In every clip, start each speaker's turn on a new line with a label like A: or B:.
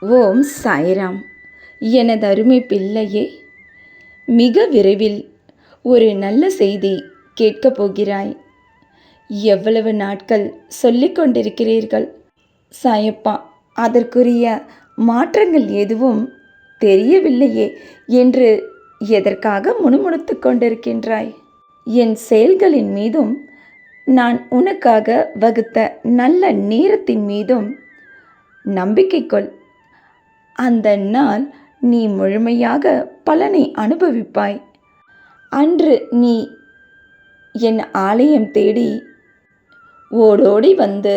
A: ஓம் சாய்ராம். எனது அருமை பிள்ளையே, மிக விரைவில் ஒரு நல்ல செய்தி கேட்கப் போகிறாய். எவ்வளவு நாட்கள் சொல்லிக் கொண்டிருக்கிறீர்கள், சாயப்பா அதற்குரிய மாற்றங்கள் எதுவும் தெரியவில்லையே என்று எதற்காக முணுமுணுத்து கொண்டிருக்கின்றாய்? என் செயல்களின் மீதும் நான் உனக்காக வகுத்த நல்ல நேரத்தின் மீதும் நம்பிக்கை கொள். அந்த நாள் நீ முழுமையாக பலனை அனுபவிப்பாய். அன்று நீ என் ஆலயம் தேடி ஓடோடி வந்து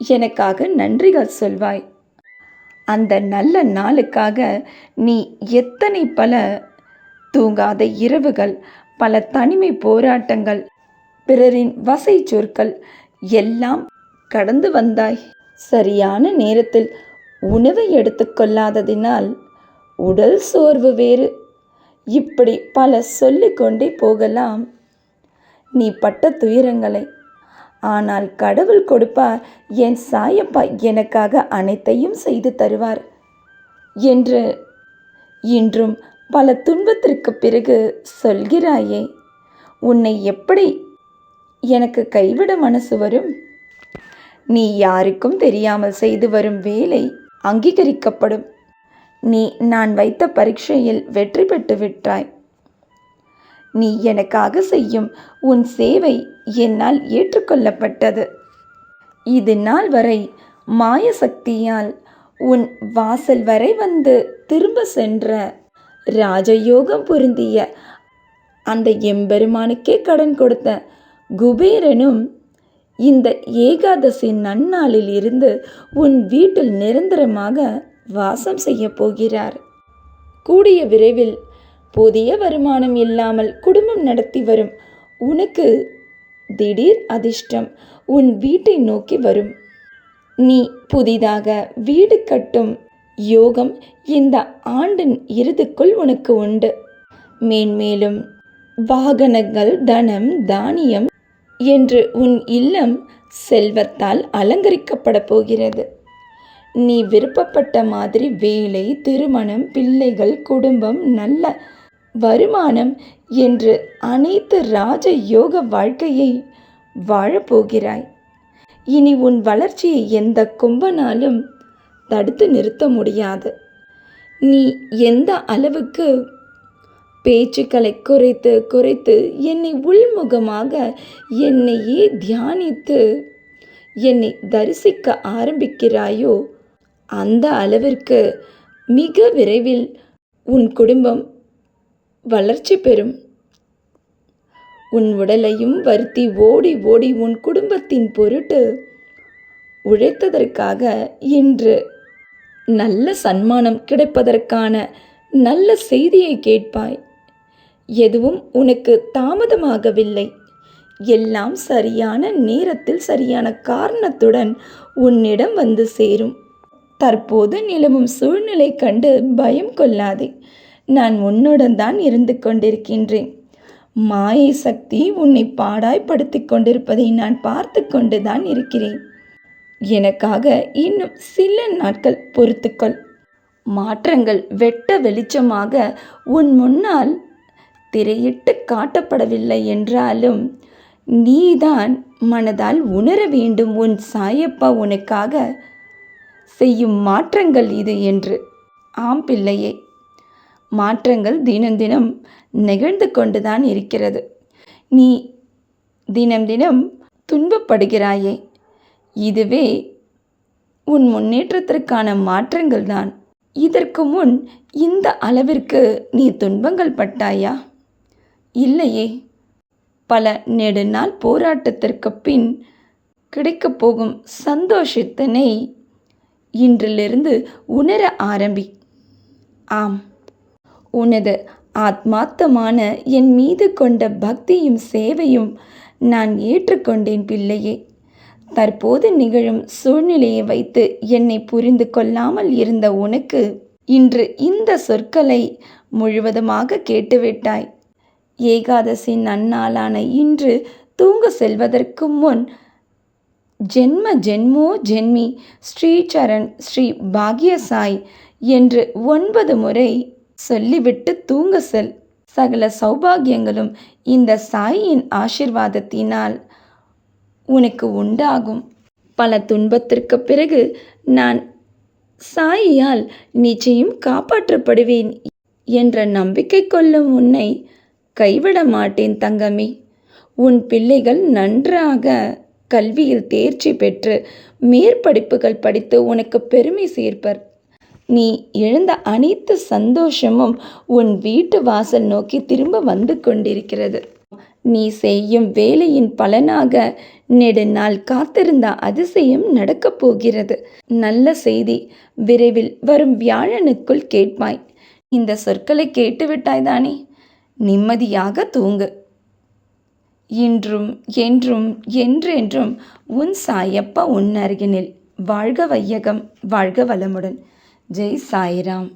A: எனக்காக நன்றிகள் சொல்வாய். அந்த நல்ல நாளுக்காக நீ எத்தனை பல தூங்காத இரவுகள், பல தனிமை போராட்டங்கள், பிறரின் வசை சொற்கள் எல்லாம் கடந்து வந்தாய். சரியான நேரத்தில் உணவை எடுத்துக்கொள்ளாததினால் உடல் சோர்வு வேறு, இப்படி பல சொல்லிக்கொண்டே போகலாம் நீ பட்ட துயரங்களை. ஆனால் கடவுள் கொடுப்பார், என் சாயப்பா எனக்காக அனைத்தையும் செய்து தருவார் என்று இன்றும் பல துன்பத்திற்கு பிறகு சொல்கிறாயே. உன்னை எப்படி எனக்கு கைவிட மனசு வரும்? நீ யாருக்கும் தெரியாமல் செய்து வரும் வேலை அங்கீகரிக்கப்படும். நீ நான் வைத்த பரீட்சையில் வெற்றி பெற்று விட்டாய். நீ எனக்காக செய்யும் உன் சேவை என்னால் ஏற்றுக்கொள்ளப்பட்டது. இது நாள் வரை மாய சக்தியால் உன் வாசல் வரை வந்து திரும்ப சென்ற ராஜயோகம் பொருந்திய அந்த எம்பெருமானுக்கே கடன் கொடுத்த குபேரனும் இந்த ஏகாதசி நன்னாளில் இருந்து உன் வீட்டில் நிரந்தரமாக வாசம் செய்ய போகிறார். கூடிய விரைவில் புதிய வருமானம் இல்லாமல் குடும்பம் நடத்தி வரும் உனக்கு திடீர் அதிர்ஷ்டம் உன் வீட்டை நோக்கி வரும். நீ புதிதாக வீடு கட்டும் யோகம் இந்த ஆண்டின் இறுதிக்குள் உனக்கு உண்டு. மேன்மேலும் வாகனங்கள், தனம், தானியம் என்று உன் இல்லம் செல்வத்தால் அலங்கரிக்கப்பட போகிறது. நீ விருப்பப்பட்ட மாதிரி வேலை, திருமணம், பிள்ளைகள், குடும்பம், நல்ல வருமானம் என்று அனைத்து ராஜ யோக வாழ்க்கையை வாழப்போகிறாய். இனி உன் வளர்ச்சியை எந்த கும்பனாலும் தடுத்து நிறுத்த முடியாது. நீ எந்த அளவுக்கு பேச்சுக்களை குறைத்து குறைத்து என்னை உள்முகமாக என்னையே தியானித்து என்னை தரிசிக்க ஆரம்பிக்கிறாயோ, அந்த அளவிற்கு மிக விரைவில் உன் குடும்பம் வளர்ச்சி பெறும். உன் உடலையும் வருத்தி ஓடி ஓடி உன் குடும்பத்தின் பொருட்டு உழைத்ததற்காக இன்று நல்ல சன்மானம் கிடைப்பதற்கான நல்ல செய்தியை கேட்பாய். எதுவும் உனக்கு தாமதமாகவில்லை. எல்லாம் சரியான நேரத்தில் சரியான காரணத்துடன் உன்னிடம் வந்து சேரும். தற்போது நிலவும் சூழ்நிலை கண்டு பயம் கொள்ளாதே. நான் உன்னுடன் தான் இருந்து கொண்டிருக்கின்றேன். மாயை சக்தி உன்னை பாடாய்படுத்தி கொண்டிருப்பதை நான் பார்த்து கொண்டு தான் இருக்கிறேன். எனக்காக இன்னும் சில நாட்கள் பொறுத்துக்கொள். மாற்றங்கள் வெட்ட வெளிச்சமாக உன் முன்னால் திரையிட்டு காட்டப்படவில்லை என்றாலும் நீதான் மனதால் உணர வேண்டும், உன் சாயப்பா உனக்காக செய்யும் மாற்றங்கள் இது என்று. ஆம் பிள்ளையே, மாற்றங்கள் தினம் தினம் நிகழ்ந்து கொண்டுதான் இருக்கிறது. நீ தினம் தினம் துன்பப்படுகிறாயே, இதுவே உன் முன்னேற்றத்திற்கான மாற்றங்கள் தான். இதற்கு முன் இந்த அளவிற்கு நீ துன்பங்கள் பட்டாயா? இல்லையே. பல நெடுநாள் போராட்டத்திற்கு பின் கிடைக்கப் போகும் சந்தோஷத்தினை இன்றிலிருந்து உணர ஆரம்பி. ஆம், உனது ஆத்மார்த்தமான என் மீது கொண்ட பக்தியும் சேவையும் நான் ஏற்றுக்கொண்டேன் பிள்ளையே. தற்போது நிகழும் சூழ்நிலையை வைத்து என்னை புரிந்து கொள்ளாமல் இருந்த உனக்கு இன்று இந்த சொற்களை முழுவதுமாக கேட்டுவிட்டாய். ஏகாதசி நன்னாளான இன்று தூங்க செல்வதற்கு முன் ஜென்ம ஜென்மோ ஜென்மி ஸ்ரீசரண் ஸ்ரீ பாக்ய சாய் என்று 9 முறை சொல்லிவிட்டு தூங்க செல். சகல சௌபாகியங்களும் இந்த சாயின் ஆசிர்வாதத்தினால் உனக்கு உண்டாகும். பல துன்பத்திற்கு பிறகு நான் சாயியால் நிச்சயம் காப்பாற்றப்படுவேன் என்ற நம்பிக்கை கொள்ளும் உன்னை கைவிட மாட்டேன் தங்கமே. உன் பிள்ளைகள் நன்றாக கல்வியில் தேர்ச்சி பெற்று மேற்படிப்புகள் படித்து உனக்கு பெருமை சேர்ப்பர். நீ இழந்த அனைத்து சந்தோஷமும் உன் வீட்டு வாசல் நோக்கி திரும்ப வந்து கொண்டிருக்கிறது. நீ செய்யும் வேலையின் பலனாக நெடுநாள் காத்திருந்த அதிசயம் நடக்கப் போகிறது. நல்ல செய்தி விரைவில் வரும் வியாழனுக்குள் கேட்பாய். இந்த சொற்களை கேட்டுவிட்டாய்தானே? நிம்மதியாக தூங்கு. இன்றும் என்றும் என்றென்றும் உன் சாயப்பா உன் அருகினில். வாழ்க வையகம், வாழ்க வளமுடன். ஜெய் சாய்ராம்.